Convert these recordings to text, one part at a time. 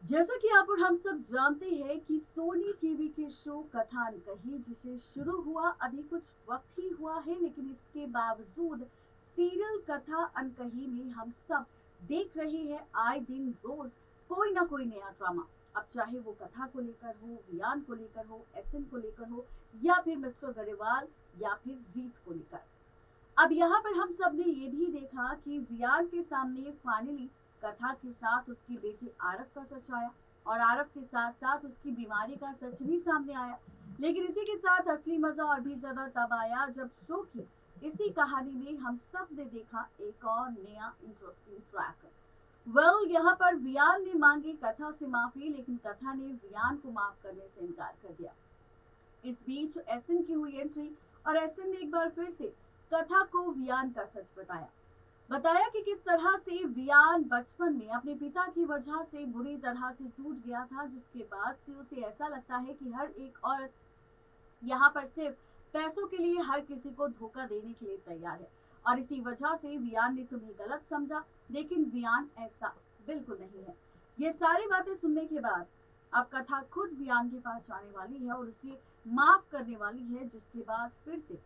जैसा कि आप और हम सब जानते हैं कि सोनी टीवी के शो कथा अनकही जिसे शुरू हुआ अभी कुछ वक्त ही हुआ है, लेकिन इसके बावजूद सीरियल कथा अनकही में हम सब देख रहे हैं आए दिन रोज कोई ना कोई नया ड्रामा। अब चाहे वो कथा को लेकर हो, वियान को लेकर हो, एसएन को लेकर हो, या फिर मिस्टर गरेवाल, या फिर जीत को लेकर। अब यहाँ पर हम सब ने ये भी देखा कि वियान के सामने फाइनली कथा के साथ उसकी बेटी आरफ का सच आया, और आरफ के साथ साथ उसकी बीमारी का सच भी सामने आया। लेकिन इसी के साथ असली मजा और भी ज्यादा तब आया जब शो की इसी कहानी में हम सब ने देखा एक और नया इंटरेस्टिंग ट्रैक। यहाँ पर वियान ने मांगी कथा से माफी, लेकिन कथा ने वियान को माफ करने से इनकार कर दिया। इस बीच एसएन की हुई एंट्री, और एसएन ने एक बार फिर से कथा को वियान का सच बताया। बताया कि किस तरह से वियान बचपन में अपने पिता की वजह से बुरी तरह से टूट गया था, जिसके बाद से उसे ऐसा लगता है कि हर एक औरत यहाँ पर सिर्फ पैसों के लिए हर किसी को धोखा देने के लिए तैयार है, और इसी वजह से वियान ने तुम्हें गलत समझा, लेकिन वियान ऐसा बिल्कुल नहीं है। ये सारी बातें सुनने के बाद अब कथा खुद वियान के पास जाने वाली है और उसे माफ करने वाली है, जिसके बाद फिर से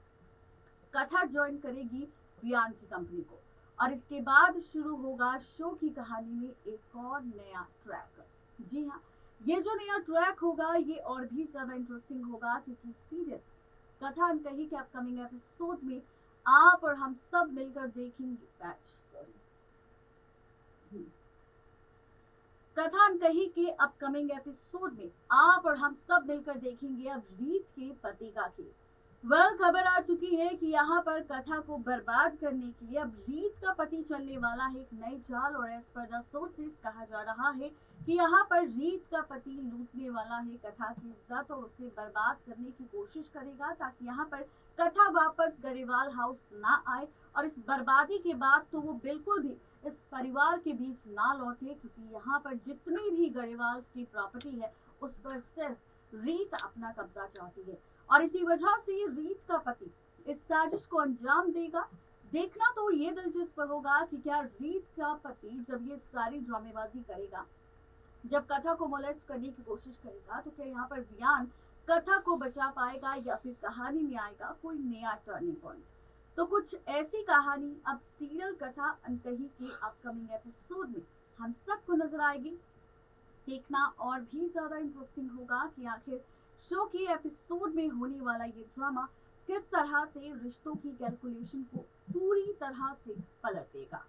कथा ज्वाइन करेगी वियान की कंपनी को, और इसके बाद शुरू होगा शो की कहानी में एक और नया ट्रैक। जी हाँ, ये जो नया ट्रैक होगा ये और भी ज्यादा इंटरेस्टिंग होगा, क्योंकि सीरियल कथा अनकही के अपकमिंग एपिसोड में आप और हम सब मिलकर देखेंगे कथा अनकही के अपकमिंग एपिसोड में आप और हम सब मिलकर देखेंगे अब रीत के पति का खेल। खबर आ चुकी है कि यहाँ पर कथा को बर्बाद करने के लिए अब रीत का पति चलने वाला है एक नई चाल, और एज पर द सोर्सेस कहा जा रहा है कि यहाँ पर रीत का पति लूटने वाला है कथा की इज्जत और उसे बर्बाद करने की कोशिश करेगा, ताकि यहाँ पर कथा वापस गरेवाल हाउस ना आए, और इस बर्बादी के बाद तो वो बिल्कुल भी इस परिवार के बीच ना लौटे, क्योंकि यहाँ पर जितनी भी गरेवाल की प्रॉपर्टी है उस पर सिर्फ रीत अपना कब्जा चाहती है, और इसी वजह से रीत का पति इस साजिश को अंजाम देगा। देखना तो ये दिलचस्प होगा कि क्या रीत का पति जब ये सारी ड्रामेबाजी करेगा, जब कथा को मोलेस्ट करने की कोशिश करेगा, तो क्या यहाँ पर वियान कथा को बचा पाएगा, या फिर कहानी में आएगा कोई नया टर्निंग पॉइंट। तो कुछ ऐसी कहानी अब सीरियल कथा अनकही के अपकमिंग एपिसोड में हम सबको नजर आएगी। देखना और भी ज्यादा इंटरेस्टिंग होगा कि आखिर शो की एपिसोड में होने वाला ये ड्रामा किस तरह से रिश्तों की कैलकुलेशन को पूरी तरह से पलट देगा।